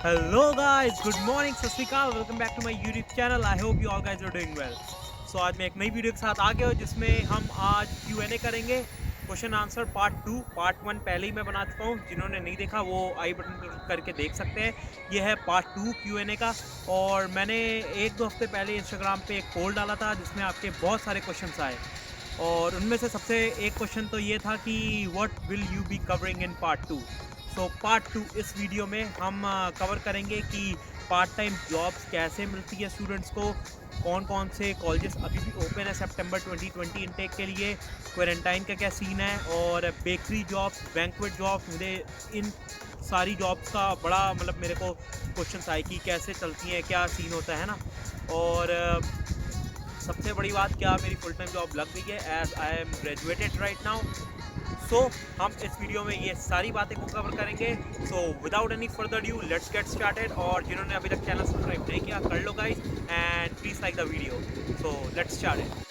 Hello guys, good morning, सत श्री अकाल, welcome back to my YouTube channel. I hope you all guys are doing well. So आज मैं एक नई वीडियो के साथ आ गया हूँ जिसमें हम आज Q&A करेंगे, क्वेश्चन आंसर पार्ट 2। पार्ट 1 पहले ही मैं बना चुका हूँ, जिन्होंने नहीं देखा वो आई बटन पर क्लिक करके देख सकते हैं। ये है पार्ट 2 Q&A का। और मैंने एक दो हफ्ते पहले इंस्टाग्राम पे एक पोल डाला था जिसमें आपके बहुत सारे क्वेश्चंस आए, और उनमें से सबसे एक क्वेश्चन तो ये था कि what will you be covering in part 2। So part 2 इस वीडियो में हम कवर करेंगे कि पार्ट टाइम जॉब्स कैसे मिलती है स्टूडेंट्स को, कौन कौन से कॉलेजेस अभी भी ओपन है सितंबर 2020 इनटेक के लिए, क्वारंटाइन का क्या सीन है, और बेकरी जॉब्स, बैंक्वेट जॉब्स। मुझे इन सारी जॉब्स का बड़ा मेरे को क्वेश्चन आए कि कैसे चलती हैं, क्या सीन होता है ना। और सबसे बड़ी बात, क्या मेरी फुल टाइम जॉब लग गई है as I am graduated right now. So हम इस वीडियो में ये सारी बातें को कवर करेंगे। So without any further due let's get started. और जिन्होंने अभी तक चैनल सब्सक्राइब नहीं किया कर लो guys, and please like the video. So let's start.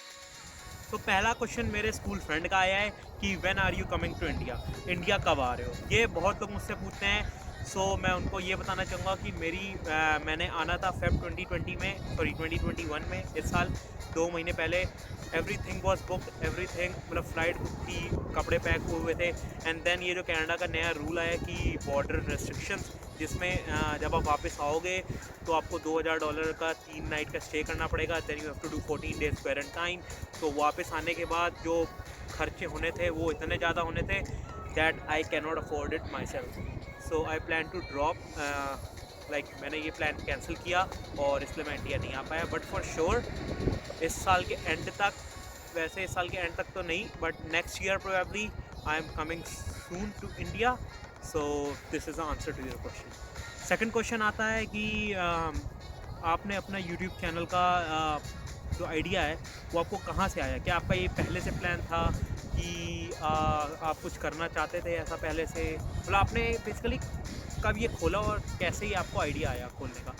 तो पहला क्वेश्चन मेरे स्कूल फ्रेंड का आया है कि when are you coming to India, India कब आ रहे हो। ये बहुत लोग मुझसे पूछते हैं। सो मैं उनको ये बताना चाहूँगा कि मैंने आना था फेब 2020 में, सॉरी 2021 में, इस साल 2 महीने पहले। Everything was booked, everything flight book थी, कपड़े पैक हुए हुए थे। एंड देन ये जो कनाडा का नया रूल आया कि बॉर्डर रेस्ट्रिक्शंस, जिसमें जब आप वापस आओगे तो आपको $2000 का 3 नाइट का स्टे करना पड़ेगा। Then you have to do 14 days quarantine. तो वापस आने के बाद जो खर्चे होने थे वो इतने ज़्यादा होने थे that I can not afford it myself. So I plan to drop, मैंने ये प्लान कैंसिल किया और इसलिए मैं इंडिया नहीं आ पाया। बट फॉर श्योर इस साल के एंड तक, वैसे इस साल के एंड तक तो नहीं but next year probably I am coming soon to India. So this is the answer to your question. Second question आता है कि आपने अपना यूट्यूब चैनल का जो आइडिया है वो आपको कहाँ से आया। क्या आपका ये पहले से प्लान था कि आप कुछ करना चाहते थे ऐसा पहले से, आपने बेसिकली कब ये खोला और कैसे ही आपको आइडिया आया खोलने का।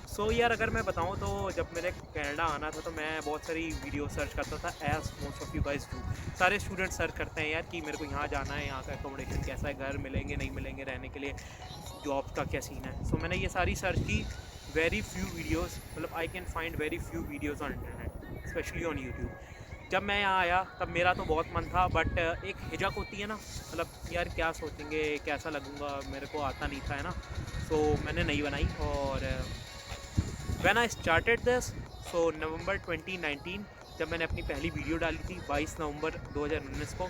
सो यार अगर मैं बताऊँ तो जब मैंने कनाडा आना था तो मैं बहुत सारी वीडियो सर्च करता था, as most of you guys do. सारे स्टूडेंट सर्च करते हैं यार कि मेरे को यहाँ जाना है, यहाँ का एकोमोडेशन कैसा है, घर मिलेंगे नहीं मिलेंगे रहने के लिए, जॉब्स का क्या सीन है। सो मैंने ये सारी सर्च की। Very few videos, I can find very few videos on internet, specially on YouTube. जब मैं यहाँ आया तब मेरा तो बहुत मन था, बट एक हिचक होती है ना, यार क्या सोचेंगे, कैसा लगूंगा, मेरे को आता नहीं था है ना। सो मैंने नहीं बनाई। और व्हेन आई स्टार्टेड दिस, सो नवंबर 2019 जब मैंने अपनी पहली वीडियो डाली थी 22 नवंबर 2019 को,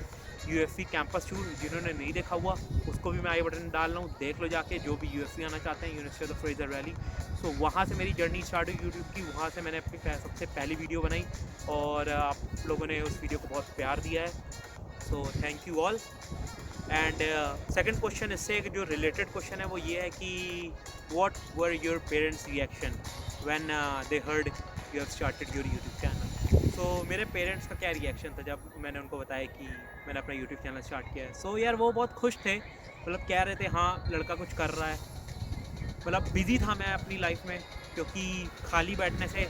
यूएफसी कैंपस टूर, जिन्होंने नहीं देखा हुआ उसको भी मैं आई बटन डाल रहा हूँ, देख लो जाके, जो भी यूएफसी आना चाहते हैं, यूनिवर्सिटी ऑफ फ्रेजर वैली। सो वहाँ से मेरी जर्नी स्टार्ट हुई यूट्यूब की, वहाँ से मैंने अपनी सबसे पहली वीडियो बनाई और आप लोगों ने उस वीडियो को बहुत प्यार दिया है। सो thank you all. And second question, इससे एक जो रिलेटेड क्वेश्चन है वो ये है कि what were your parents reaction when they heard you have started your YouTube channel. So मेरे पेरेंट्स का क्या रिएक्शन था जब मैंने उनको बताया कि मैंने अपना यूट्यूब चैनल स्टार्ट किया है। सो यार वो बहुत खुश थे, कह रहे थे हाँ लड़का कुछ कर रहा है। बिज़ी था मैं अपनी लाइफ में, क्योंकि खाली बैठने से,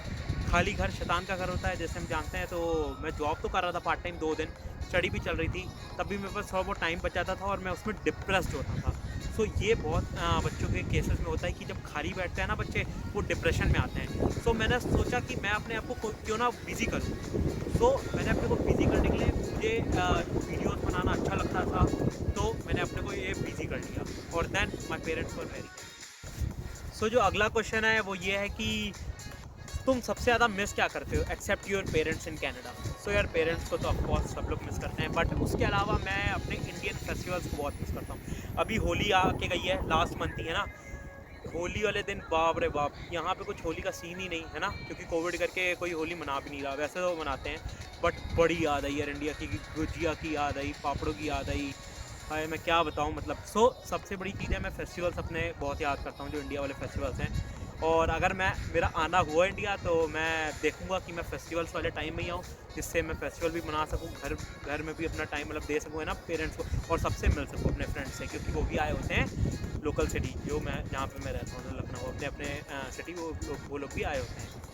खाली घर शैतान का घर होता है जैसे हम जानते हैं। तो मैं जॉब तो कर रहा था पार्ट टाइम 2 दिन, स्टडी भी चल रही थी, तब भी मेरे पास थोड़ा बहुत टाइम बच जाता था और मैं उसमें डिप्रेस्ड होता था। सो ये बहुत बच्चों के केसेस में होता है कि जब खाली बैठते हैं ना बच्चे, वो डिप्रेशन में आते हैं। सो मैंने सोचा कि मैं अपने आप को क्यों ना बिज़ी करूँ। सो मैंने अपने को बिज़ी करने के लिए, मुझे वीडियोज़ बनाना अच्छा लगता था, तो मैंने अपने को ये बिज़ी कर लिया। और then my parents were very. So जो अगला क्वेश्चन है वो ये है कि तुम सबसे ज़्यादा मिस क्या करते हो except your parents in Canada. So यार पेरेंट्स को तो ऑफकोर्स सब लोग मिस करते हैं, बट उसके अलावा मैं अपने इंडियन फेस्टिवल्स को बहुत मिस करता हूँ। अभी होली आके गई है, लास्ट मंथ ही है ना। होली वाले दिन बाप रे बाप, यहाँ पे कुछ होली का सीन ही नहीं है ना, क्योंकि कोविड करके कोई होली मना भी नहीं रहा। वैसे तो मनाते हैं, बट बड़ी याद आई यार इंडिया की, गुजिया की याद आई, पापड़ों की याद आई। हाय मैं क्या बताऊँ सो सबसे बड़ी चीज़ है, मैं फेस्टिवल्स अपने बहुत याद करता हूँ जो इंडिया वाले फेस्टिवल्स हैं। और अगर मेरा आना हुआ इंडिया तो मैं देखूंगा कि मैं फेस्टिवल्स वाले टाइम में ही आऊँ, जिससे मैं फेस्टिवल भी मना सकूँ, घर में भी अपना टाइम दे सकूँ है ना पेरेंट्स को, और सबसे मिल सकूँ अपने फ्रेंड्स से, क्योंकि वो भी आए होते हैं लोकल सिटी, जो मैं जहाँ पे मैं रहता हूँ लखनऊ, अपने अपने सिटी, वो लोग भी आए होते हैं।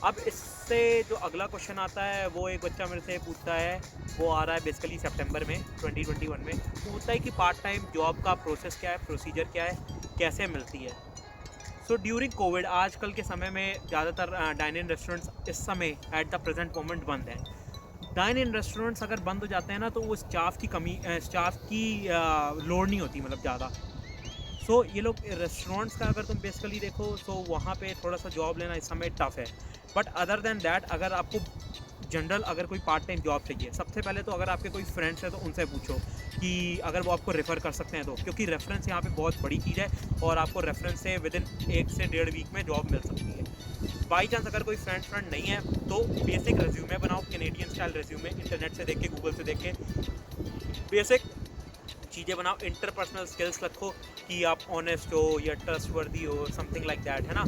अब इससे जो अगला क्वेश्चन आता है वो एक बच्चा मेरे से पूछता है, वो आ रहा है बेसिकली सितंबर में 2021 में। वो पूछता है कि पार्ट टाइम जॉब का प्रोसेस क्या है, प्रोसीजर क्या है, कैसे मिलती है। सो ड्यूरिंग कोविड आजकल के समय में ज़्यादातर डाइन इन रेस्टोरेंट्स इस समय एट द प्रेजेंट मोमेंट बंद हैं। डाइन इन रेस्टोरेंट्स अगर बंद हो जाते हैं ना तो वो स्टाफ की लोड नहीं होती मतलब ज़्यादा। सो ये लोग रेस्टोरेंट्स का अगर तुम बेसिकली देखो तो वहाँ पे थोड़ा सा जॉब लेना इस समय टफ़ है। बट अदर देन दैट अगर आपको जनरल अगर कोई पार्ट टाइम जॉब चाहिए, सबसे पहले तो अगर आपके कोई फ्रेंड्स हैं तो उनसे पूछो कि अगर वो आपको रेफ़र कर सकते हैं तो, क्योंकि रेफरेंस यहाँ पे बहुत बड़ी चीज़ है और आपको रेफरेंस से विदिन 1 से 1.5 वीक में जॉब मिल सकती है। बाई चांस अगर कोई फ्रेंड नहीं है तो बेसिक रेज्यूमे बनाओ, कैनेडियन स्टाइल रेज्यूमे, इंटरनेट से देख के, गूगल से देख के बेसिक चीज़ें बनाओ। इंटरपर्सनल स्किल्स रखो कि आप ऑनेस्ट हो या ट्रस्टवर्दी हो, समथिंग लाइक दैट, है ना।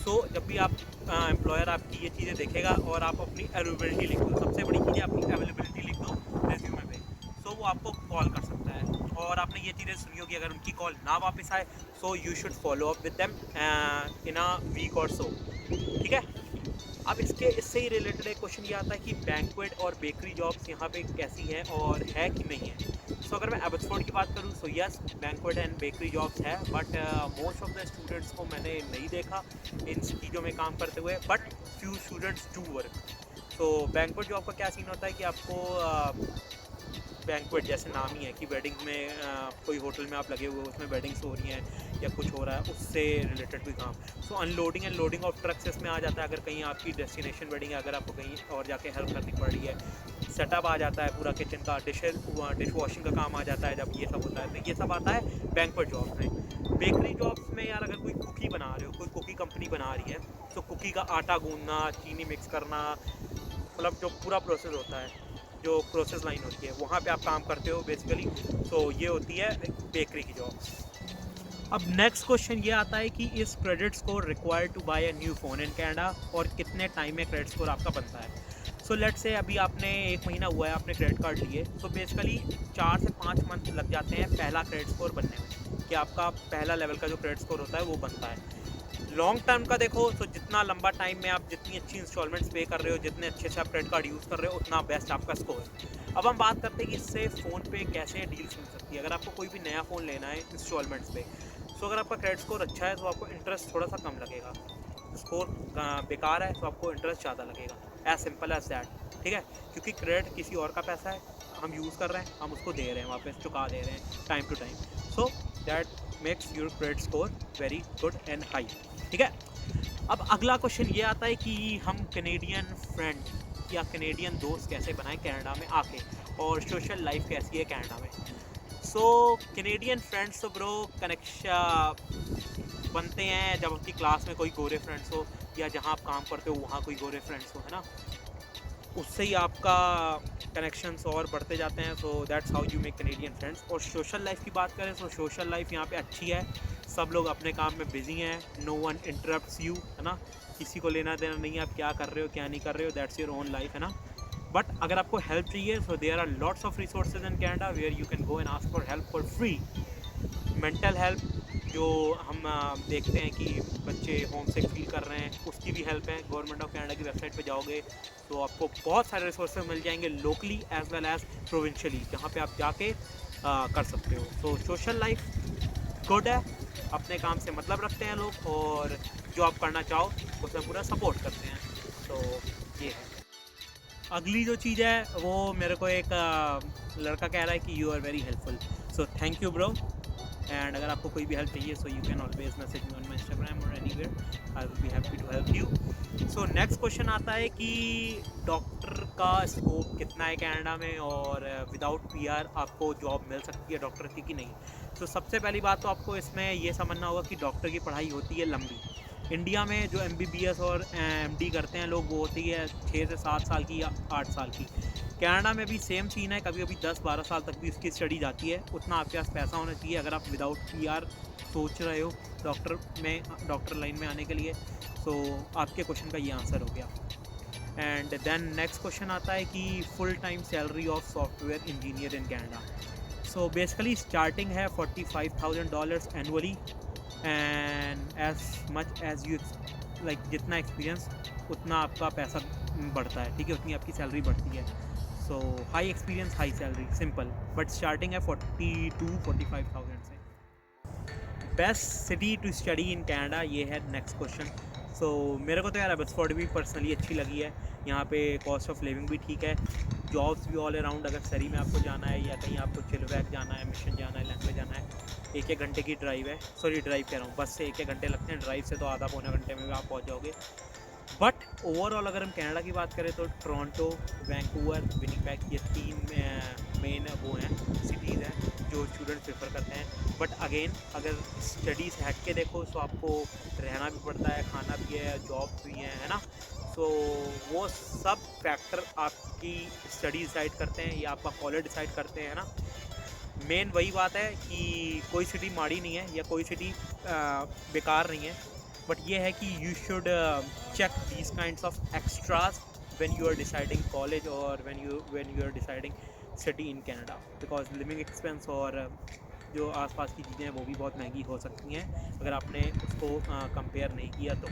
सो जब भी आप एम्प्लॉयर आपकी ये चीज़ें देखेगा और आप अपनी अवेलेबिलिटी लिख दो, सबसे बड़ी चीज़ है अपनी अवेलेबिलिटी लिख दो रेज्यूमे पे, सो वो आपको कॉल कर सकता है। और आपने ये चीज़ें सुनी होगी, अगर उनकी कॉल ना वापस आए so you should follow up with them in a week और सो, ठीक है। अब इससे ही रिलेटेड एक क्वेश्चन ये आता है कि बैंक्वेट और बेकरी जॉब्स यहाँ पे कैसी हैं और है कि नहीं है। सो अगर मैं एबॉट्सफोर्ड की बात करूँ so yes, banquet and bakery jobs है, but most of the students को मैंने नहीं देखा इन चीज़ों में काम करते हुए, but few students do work. तो बैंक्वेट जॉब का क्या सीन होता है कि आपको बैंक्वेट जैसे नाम ही है कि वेडिंग में कोई होटल में आप लगे हुए हो, उसमें वेडिंग्स हो रही हैं या कुछ हो रहा है, उससे रिलेटेड कोई काम। So unloading and loading of trucks इसमें आ जाता है। अगर कहीं आपकी डेस्टिनेशन वेडिंग है, अगर आपको कहीं और जाके हेल्प करनी पड़ रही है, सेटअप आ जाता है पूरा किचन का, डिश वॉशिंग का काम आ जाता है। जब ये सब होता है तो ये सब आता है बैंक्वेट जॉब्स में। बेकरी जॉब्स में यार अगर कोई कुकी बना रहे हो, कोई कुकी कंपनी बना रही है, तो कुकी का आटा गूंदना, चीनी मिक्स करना, मतलब जो पूरा प्रोसेस होता है, जो प्रोसेस लाइन होती है, वहाँ पे आप काम करते हो बेसिकली। तो ये होती है बेकरी की जॉब। अब नेक्स्ट क्वेश्चन ये आता है कि इस credit score required to buy a new phone in Canada, और कितने टाइम में क्रेडिट स्कोर आपका बनता है। सो लेट से अभी आपने 1 महीना हुआ है आपने क्रेडिट कार्ड लिए, तो बेसिकली 4 से 5 मंथ लग जाते हैं पहला क्रेडिट स्कोर बनने में, कि आपका पहला लेवल का जो क्रेडिट स्कोर होता है वो बनता है। लॉन्ग टर्म का देखो तो जितना लंबा टाइम में आप जितनी अच्छी इंस्टॉलमेंट्स पे कर रहे हो, जितने अच्छे से आप क्रेडिट कार्ड यूज़ कर रहे हो, उतना बेस्ट आपका स्कोर है। अब हम बात करते हैं कि इससे फ़ोन पे कैसे डील्स मिल सकती है। अगर आपको कोई भी नया फ़ोन लेना है इंस्टॉलमेंट्स पे, तो अगर आपका क्रेडिट स्कोर अच्छा है तो आपको इंटरेस्ट थोड़ा सा कम लगेगा। स्कोर बेकार है तो आपको इंटरेस्ट ज़्यादा लगेगा, एज सिंपल एज दैट, ठीक है। क्योंकि क्रेडिट किसी और का पैसा है, हम यूज़ कर रहे हैं, हम उसको दे रहे हैं, वापस चुका दे रहे हैं time to time. So that makes your credit score very good and high, ठीक है। अब अगला क्वेश्चन ये आता है कि हम कैनेडियन फ्रेंड या कैनेडियन दोस्त कैसे बनाएं कनाडा में आके, और सोशल लाइफ कैसी है कनाडा में। सो कैनेडियन फ्रेंड्स तो ब्रो कनेक्शन बनते हैं जब आपकी क्लास में कोई गोरे फ्रेंड्स हो, या जहाँ आप काम करते हो वहाँ कोई गोरे फ्रेंड्स हो, है ना। उससे ही आपका कनेक्शंस और बढ़ते जाते हैं। So that's how you make Canadian friends. और सोशल लाइफ की बात करें तो सोशल लाइफ यहाँ पे अच्छी है, सब लोग अपने काम में बिजी हैं, नो वन इंटरप्ट्स यू, है ना। किसी को लेना देना नहीं है आप क्या कर रहे हो क्या नहीं कर रहे हो, दैट्स योर ओन लाइफ, है ना। बट अगर आपको हेल्प चाहिए so there are lots of resources in Canada where you can go and ask for help for free. Mental help जो हम देखते हैं कि बच्चे होम सिक फील कर रहे हैं, उसकी भी हेल्प है। गवर्नमेंट ऑफ कनाडा की वेबसाइट पे जाओगे तो आपको बहुत सारे रिसोर्सेज मिल जाएंगे, लोकली एज वेल एज प्रोविंशियली, जहाँ पे आप जाके कर सकते हो। तो सोशल लाइफ गुड है, अपने काम से मतलब रखते हैं लोग, और जो आप करना चाहो उसमें पूरा सपोर्ट करते हैं। तो ये है। अगली जो चीज़ है वो मेरे को एक लड़का कह रहा है कि you are very helpful, so thank you bro. And अगर आपको कोई भी हेल्प चाहिए so you can always message me on my Instagram और anywhere, I will be happy to help you. So next question आता है कि डॉक्टर का स्कोप कितना है कनाडा में, और विदाउट पीआर आपको जॉब मिल सकती है डॉक्टर की कि नहीं। तो सबसे पहली बात तो आपको इसमें ये समझना होगा कि डॉक्टर की पढ़ाई होती है लंबी। इंडिया में जो MBBS और MD करते हैं लोग वो होती है 6 से 7 साल की या 8 साल की। कनाडा में भी सेम सीन है, कभी कभी 10-12 साल तक भी उसकी स्टडी जाती है। उतना आपके पास पैसा होना चाहिए अगर आप विदाउट पीआर सोच रहे हो डॉक्टर लाइन में आने के लिए। सो आपके क्वेश्चन का ये आंसर हो गया। एंड देन नेक्स्ट क्वेश्चन आता है कि full time salary of software engineer in Canada. So basically starting है $45,000 annually, and as much as you like, जितना एक्सपीरियंस उतना आपका पैसा बढ़ता है, ठीक है, उतनी आपकी सैलरी बढ़ती है। So high experience high salary, simple, but starting है 42-45,000 से। Best city to study in Canada, ये है नेक्स्ट क्वेश्चन। सो मेरे को तो यार एब्सफोर्ड भी पर्सनली अच्छी लगी है। यहाँ पे कॉस्ट ऑफ लिविंग भी ठीक है, जॉब्स भी ऑल अराउंड। अगर सरी में आपको जाना है या कहीं आपको चिलवैक जाना है, मिशन जाना है, लैंग्वेज जाना है, 1-1 घंटे की ड्राइव है। सॉरी ड्राइव कह रहा हूँ, बस से 1-1 घंटे लगते हैं, ड्राइव से तो आधा पौने घंटे में भी आप पहुँच जाओगे। बट ओवरऑल अगर हम कनाडा की बात करें तो टोरंटो, वैंकूवर, विनिपेग, ये 3 मेन वो हैं सिटीज़ हैं जो स्टूडेंट प्रेफर करते हैं। बट अगेन अगर स्टडी से हट के देखो तो आपको रहना भी पड़ता है, खाना भी है, जॉब भी है ना। सो वो सब फैक्टर आपकी स्टडी डिसाइड करते हैं या आपका कॉलेज डिसाइड करते हैं ना। मेन वही बात है कि कोई सिटी माड़ी नहीं है या कोई सिटी बेकार नहीं है, बट ये है कि you should check these kinds of extras when you are deciding college or when you are deciding city in Canada, because living expense और जो आसपास की चीज़ें हैं वो भी बहुत महंगी हो सकती हैं अगर आपने उसको कंपेयर नहीं किया तो।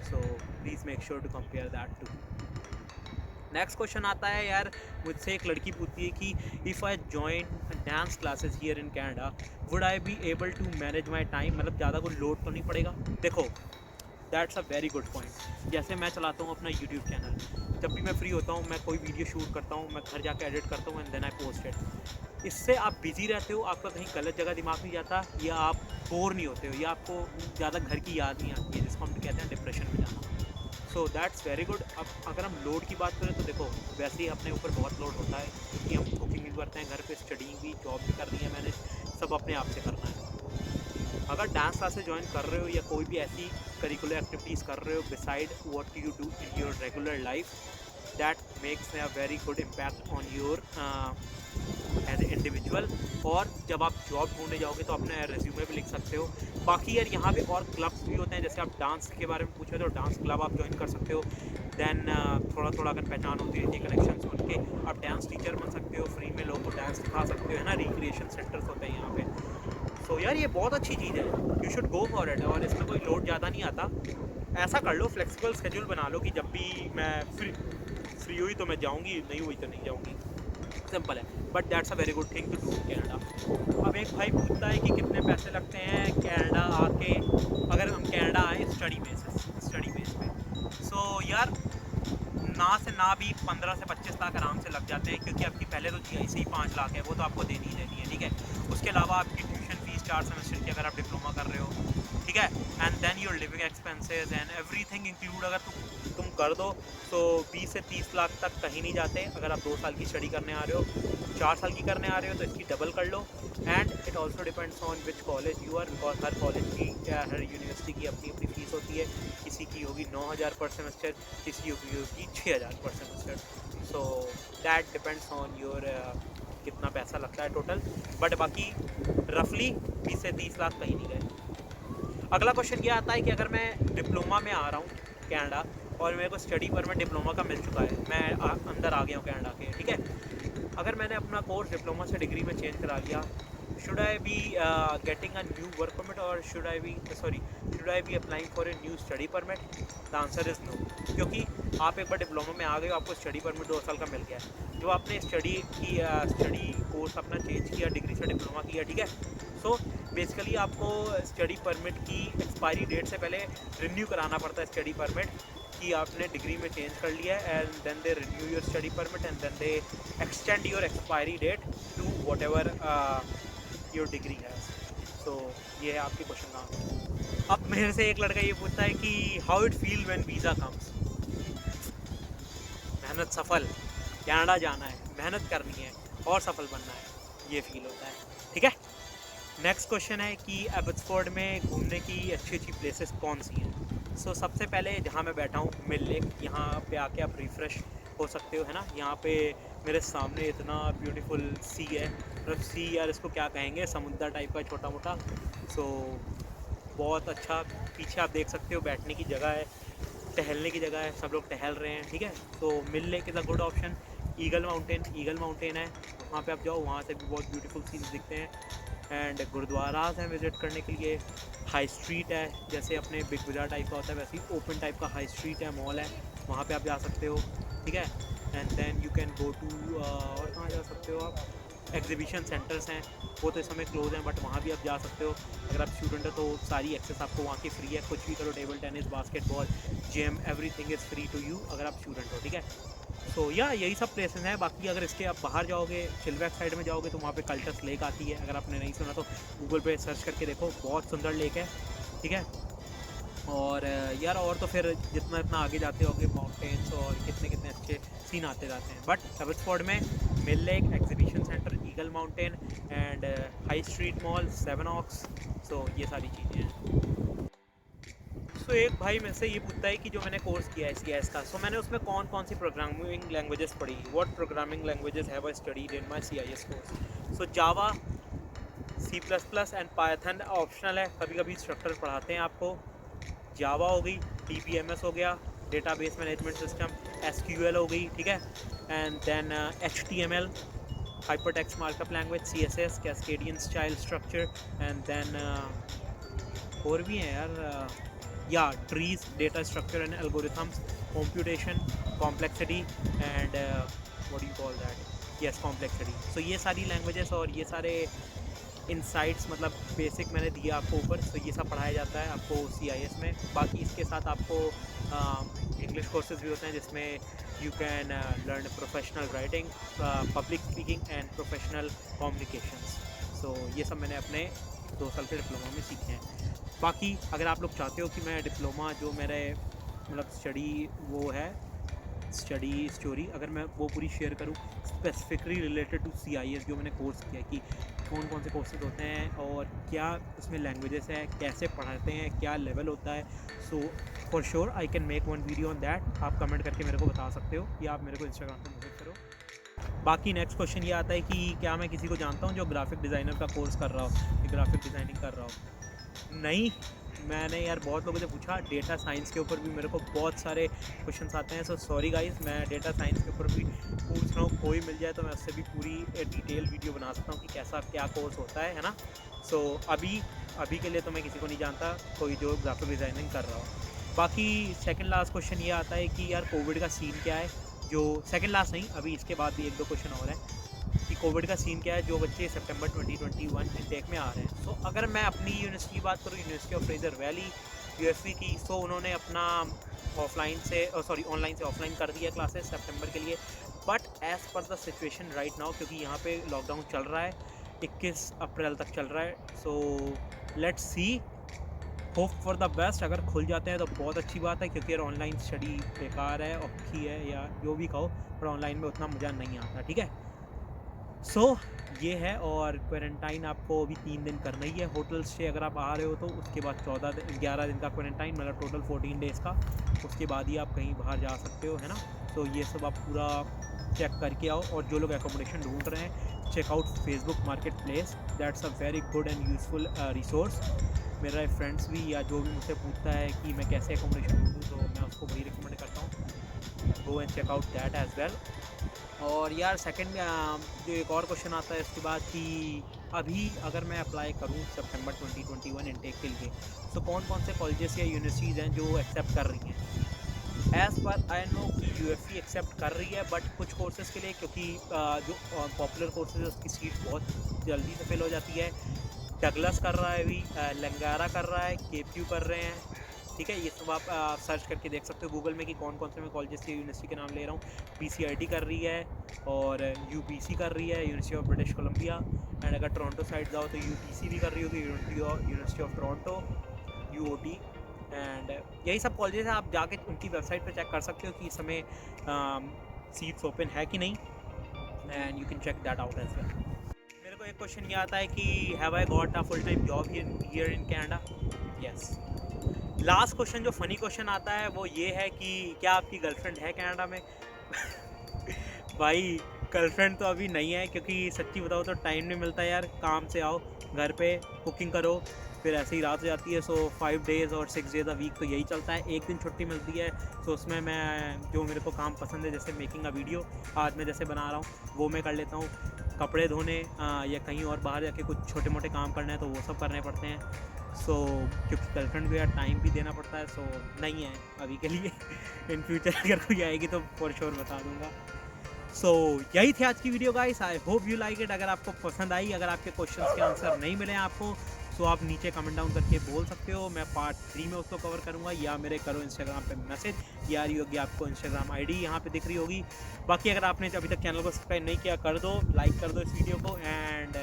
So please make sure to compare that too. Next question आता है यार, मुझसे एक लड़की पूछती है कि if I join dance classes here in Canada would I be able to manage my time, मतलब ज़्यादा कोई लोड तो नहीं पड़ेगा। देखो that's a very good point. जैसे मैं चलाता हूँ अपना यूट्यूब चैनल, जब भी मैं फ्री होता हूँ मैं कोई वीडियो शूट करता हूँ, मैं घर जाके एडिट करता हूँ and then I post it. इससे आप बिजी रहते हो, आपका कहीं गलत जगह दिमाग नहीं जाता, या आप बोर नहीं होते हो, या आपको ज़्यादा घर की याद नहीं आती है, जिसको हम कहते हैं डिप्रेशन में जाना। So that's very good. अब अगर हम लोड की बात करें तो देखो वैसे ही अपने ऊपर बहुत लोड होता है, क्योंकि हम कुकिंग भी करते हैं घर पे, स्टडिंग भी, जॉब भी करनी है मैंने, सब अपने आप से करना है। अगर डांस क्लासेस ज्वाइन कर रहे हो या कोई भी ऐसी करिकुलर एक्टिविटीज़ कर रहे हो beside what you do in your regular life, that makes a very good impact on your as a individual. और जब आप जॉब ढूंढने जाओगे तो अपने रेज्यूमे भी लिख सकते हो। बाकी यार यहाँ पे और क्लब्स भी होते हैं, जैसे आप डांस के बारे में पूछे तो डांस क्लब आप ज्वाइन कर सकते हो। देन थोड़ा थोड़ा अगर पहचान होती रहती है कनेक्शन बन के, आप डांस टीचर बन सकते हो, फ्री में लोगों को डांस सिखा सकते हो, है ना। रिक्रिएशन सेंटर्स होते हैं यहाँ पे। सो यार ये बहुत अच्छी चीज़ है, you should go for it. और इसमें कोई लोड ज़्यादा नहीं आता। ऐसा कर लो, फ्लेक्सिबल स्केड्यूल बना लो कि जब भी मैं फ्री हुई तो मैं जाऊँगी, नहीं हुई तो नहीं जाऊँगी, सिंपल है। But that's a very good thing to do in Canada. अब एक भाई पूछता है कि कितने पैसे लगते हैं कैनेडा आके, अगर हम कैनेडा आए स्टडी बेस पे। सो यार ना से ना भी 15 से 25 लाख आराम से लग जाते हैं, क्योंकि आपकी पहले तो GI से ही 5 लाख है, वो तो आपको देनी ही देनी है, ठीक है। उसके अलावा आपकी ट्यूशन फीस 4 सेमेस्टर की अगर आप डिप्लोमा कर रहे हो, ठीक है, and then your living expenses and everything include अगर तुम कर दो तो 20 से 30 लाख तक कहीं नहीं जाते। अगर आप 2 साल की स्टडी करने आ रहे हो, 4 साल की करने आ रहे हो तो इसकी डबल कर लो। And it also depends on which college you are, because हर कॉलेज की या हर यूनिवर्सिटी की अपनी अपनी फ़ीस होती है। किसी की होगी 9,000 पर सेमेस्टर, किसी की होगी 6,000 पर semester. So that depends on your कितना पैसा लगता है टोटल। बट बाकी रफली 20 से 30 लाख कहीं नहीं गए। अगला क्वेश्चन ये आता है कि अगर मैं डिप्लोमा में आ रहा हूँ कनाडा और मेरे को स्टडी परमिट डिप्लोमा का मिल चुका है, मैं अंदर आ गया हूँ कनाडा के, ठीक है। अगर मैंने अपना कोर्स डिप्लोमा से डिग्री में चेंज करा लिया, should I be getting a new work permit और should I be applying for a new study permit? The answer is no, क्योंकि आप एक बार डिप्लोमा में आ गए हो, आपको स्टडी परमिट 2 साल का मिल गया है। जो आपने स्टडी कोर्स अपना चेंज किया, डिग्री से डिप्लोमा किया, ठीक है। सो बेसिकली आपको स्टडी परमिट की एक्सपायरी डेट से पहले रिन्यू कराना पड़ता है स्टडी परमिट, कि आपने डिग्री में चेंज कर लिया है, and then they renew your study permit and then they extend your expiry date to whatever your degree है। सो ये है आपके क्वेश्चन का आंसर। अब मेरे से एक लड़का ये पूछता है कि how it feel when visa comes. मेहनत सफल, कनाडा जाना है, मेहनत करनी है और सफल बनना है, ये फील होता है, ठीक है। नेक्स्ट क्वेश्चन है कि एब्सफोर्ड में घूमने की अच्छी अच्छी प्लेसेस कौन सी हैं। सो सबसे पहले जहाँ मैं बैठा हूँ मिल लेक, यहाँ पे आके आप रिफ़्रेश हो सकते हो, है ना। यहाँ पे मेरे सामने इतना ब्यूटीफुल सी है, मतलब सी यार इसको क्या कहेंगे, समुद्र टाइप का छोटा मोटा। सो बहुत अच्छा, पीछे आप देख सकते हो बैठने की जगह है, टहलने की जगह है, सब लोग टहल रहे हैं, ठीक है। तो Mill Lake is a good option. Eagle Mountain है, वहाँ पे आप जाओ, वहाँ से भी बहुत ब्यूटीफुल सीन्स दिखते हैं। एंड गुरुद्वाराज हैं विज़िट करने के लिए। हाई स्ट्रीट है, जैसे अपने बिग बाज़ार टाइप का होता है वैसे ही ओपन टाइप का हाई स्ट्रीट है, मॉल है, वहाँ पे आप जा सकते हो, ठीक है। And then you can go to और कहाँ जा सकते हो आप, एग्जीबिशन सेंटर्स हैं वो तो इस समय क्लोज हैं, बट वहाँ भी आप जा सकते हो। अगर आप स्टूडेंट हो तो सारी एक्सेस आपको वहाँ की फ्री है, कुछ भी करो, table tennis, basketball, gym, everything is free to you अगर आप स्टूडेंट हो, ठीक है। सो या यही सब प्लेसेस हैं। बाकी अगर इसके आप बाहर जाओगे, चिलवैक साइड में जाओगे तो वहाँ पे कल्टस लेक आती है, अगर आपने नहीं सुना तो गूगल पे सर्च करके देखो, बहुत सुंदर लेक है, ठीक है। और यार और तो फिर जितना इतना आगे जाते होगे माउंटेन्स और कितने कितने अच्छे सीन आते जाते हैं। बट अबोत्सफोर्ड में Mill Lake, exhibition centre, Eagle Mountain and High Street Mall, Seven Oaks, so ये सारी चीज़ें हैं। सो एक भाई मेरे से ये पूछता है कि जो मैंने कोर्स किया है CS का, सो मैंने उसमें कौन कौन सी प्रोग्रामिंग लैंग्वेजेस पढ़ी, what programming languages have I studied in my CIS course. So Java, C++ and Python optional है, कभी कभी इंस्ट्रक्टर पढ़ाते हैं आपको। जावा हो गई, DBMS हो गया, डेटाबेस मैनेजमेंट सिस्टम, SQL हो गई, ठीक है। And then HTML, hypertext markup language, CSS, cascadian style structure, and then और भी हैं यार, या trees, data structure and algorithms, computation, complexity and what do you call that, yes complexity. So ये सारी लैंग्वेजेस और ये सारे इनसाइट्स मतलब बेसिक मैंने दिया आपको ऊपर, तो ये सब पढ़ाया जाता है आपको CIS में। बाकी इसके साथ आपको इंग्लिश कोर्सेज भी होते हैं जिसमें you can learn professional writing, public speaking and professional communications. So ये सब मैंने अपने 2 साल के डिप्लोमा में सीखे हैं। बाकी अगर आप लोग चाहते हो कि मैं डिप्लोमा जो मेरे मतलब स्टडी स्टोरी अगर मैं वो पूरी शेयर करूँ स्पेसिफिकली रिलेटेड टू CIS, जो मैंने कोर्स किया कि कौन कौन से कोर्सेज होते हैं और क्या उसमें लैंग्वेजेस है, कैसे पढ़ाते हैं, क्या लेवल होता है, so for sure I can make one video on that. आप कमेंट करके मेरे को बता सकते हो या आप मेरे को इंस्टाग्राम पर मैसेज करो। बाकी नेक्स्ट क्वेश्चन ये आता है कि क्या मैं किसी को जानता हूँ जो ग्राफिक डिज़ाइनर का कोर्स कर रहा हो या ग्राफिक डिज़ाइनिंग कर रहा हो। नहीं, मैंने यार बहुत लोगों से पूछा, डेटा साइंस के ऊपर भी मेरे को बहुत सारे क्वेश्चंस आते हैं। सो सॉरी गाइस, मैं डेटा साइंस के ऊपर भी पूछ रहा हूँ, कोई मिल जाए तो मैं उससे भी पूरी डिटेल वीडियो बना सकता हूँ कि कैसा क्या कोर्स होता है ना। सो अभी के लिए तो मैं किसी को नहीं जानता कोई जो ग्राफिक डिज़ाइनिंग कर रहा हो। बाकी सेकंड लास्ट क्वेश्चन ये आता है कि यार कोविड का सीन क्या है, जो सेकंड लास्ट नहीं, अभी इसके बाद भी 1-2 क्वेश्चन और हैं कि कोविड का सीन क्या है, जो बच्चे सितंबर 2021 इनटेक में आ रहे हैं। सो अगर मैं अपनी यूनिवर्सिटी की बात करूँ, university of Fraser valley UFV की, सो उन्होंने अपना ऑनलाइन से ऑफलाइन कर दिया क्लासेस सितंबर के लिए। But as per the situation right now, क्योंकि यहाँ पे लॉकडाउन चल रहा है, 21 अप्रैल तक चल रहा है, so let's see, hope for the best. अगर खुल जाते हैं तो बहुत अच्छी बात है, क्योंकि यार ऑनलाइन स्टडी बेकार है, औखी है या जो भी कहो, पर ऑनलाइन में उतना मज़ा नहीं आता, ठीक है। सो ये है, और क्वारंटाइन आपको अभी 3 दिन करना ही है होटल स्टे अगर आप आ रहे हो तो, उसके बाद 11 दिन का क्वारंटाइन, मतलब टोटल 14 डेज़ का, उसके बाद ही आप कहीं बाहर जा सकते हो, है ना। तो ये सब आप पूरा चेक करके आओ, और जो लोग एकोमोडेशन ढूंढ रहे हैं, check out Facebook marketplace, that's a very good and useful resource. मेरा फ्रेंड्स भी या जो भी मुझसे पूछता है कि मैं कैसे एकोमोडेशन ढूंढूँ, तो मैं उसको वही रिकमेंड करता हूँ, go and check out that as well. और यार सेकंड जो एक और क्वेश्चन आता है इसके बाद कि अभी अगर मैं अप्लाई करूं सितंबर 2021 इनटेक के लिए, तो कौन कौन से कॉलेजेस या यूनिवर्सिटीज़ हैं जो एक्सेप्ट कर रही हैं। एज़ पर आई नो कि UFV एक्सेप्ट कर रही है, बट कुछ कोर्सेज़ के लिए, क्योंकि जो पॉपुलर कोर्सेज है उसकी सीट बहुत जल्दी से फिल हो जाती है। डगलस कर रहा है अभी, लंगारा कर रहा है, KPU कर रहे हैं, ठीक है। ये सब आप सर्च करके देख सकते हो गूगल में कि कौन कौन से मैं कॉलेजेस की यूनिवर्सिटी के नाम ले रहा हूँ। PCIT कर रही है, और UBC कर रही है, university of British Columbia. And अगर टोरंटो साइड जाओ तो UTC भी कर रही होगी, university of Toronto, UOT। And यही सब कॉलेजेस हैं, आप जाके उनकी वेबसाइट पर चेक कर सकते हो कि इस समय सीट्स ओपन है कि नहीं, and you can check that out as well. मेरे को एक क्वेश्चन ये आता है कि have I got a full time job here in Canada. Yes. Last question जो फनी क्वेश्चन आता है वो ये है कि क्या आपकी गर्लफ्रेंड है कनाडा में। भाई गर्लफ्रेंड तो अभी नहीं है, क्योंकि सच्ची बताओ तो टाइम नहीं मिलता यार, काम से आओ घर पे कुकिंग करो, फिर ऐसे ही रात हो जाती है। सो 5 डेज़ और 6 डेज़ अ वीक तो यही चलता है, एक दिन छुट्टी मिलती है। सो उसमें मैं जो मेरे को काम पसंद है, जैसे मेकिंग अ वीडियो आज मैं जैसे बना रहा हूँ, वो मैं कर लेता हूँ। कपड़े धोने या कहीं और बाहर जाके कुछ छोटे मोटे काम करने हैं तो वो सब करने पड़ते हैं। सो क्योंकि गर्लफ्रेंड को यार टाइम भी देना पड़ता है, सो नहीं है अभी के लिए। इन फ्यूचर अगर कोई आएगी तो फॉर श्योर बता दूंगा। सो यही थी आज की video guys, I hope you like it. अगर आपको पसंद आई, अगर आपके क्वेश्चंस के आंसर नहीं मिले आपको, तो आप नीचे कमेंट डाउन करके बोल सकते हो, मैं पार्ट 3 में उसको कवर करूँगा, या मेरे करो इंस्टाग्राम पे मैसेज, या रही होगी आपको इंस्टाग्राम आईडी यहाँ पे दिख रही होगी। बाकी अगर आपने अभी तक चैनल को सब्सक्राइब नहीं किया, कर दो, लाइक कर दो इस वीडियो को। एंड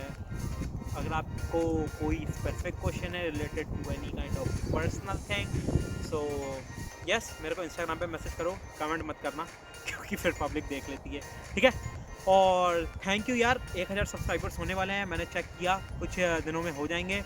अगर आपको कोई स्पेसिफिक क्वेश्चन है related to any kind of personal thing, so yes, मेरे को इंस्टाग्राम पे मैसेज करो, कमेंट मत करना क्योंकि फिर पब्लिक देख लेती है, ठीक है। और थैंक यू यार, 1000 सब्सक्राइबर्स होने वाले हैं, मैंने चेक किया, कुछ दिनों में हो जाएंगे।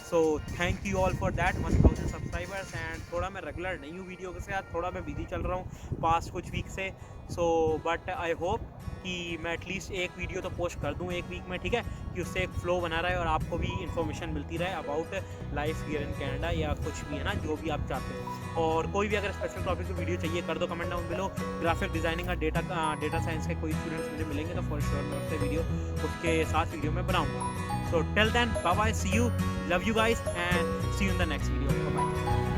सो thank you all for that 1000 subscribers. And थोड़ा मैं रेगुलर नहीं हूँ वीडियो के साथ, थोड़ा मैं बिजी चल रहा हूँ पास्ट कुछ वीक से। सो बट आई होप कि मैं एटलीस्ट एक वीडियो तो पोस्ट कर दूँ एक वीक में, ठीक है, कि उससे एक फ्लो बना रहे और आपको भी इन्फॉर्मेशन मिलती रहे about life here in Canada, या कुछ भी है ना, जो भी आप चाहते हो। और कोई भी अगर स्पेशल टॉपिक की वीडियो चाहिए, कर दो comment down below. Graphic designing का डेटा साइंस के कोई स्टूडेंट्स मुझे मिलेंगे तो फॉर श्योर मैं उससे वीडियो उसके साथ वीडियो में बनाऊँगा। So till then, bye bye, see you, love you guys, and see you in the next video. Bye bye.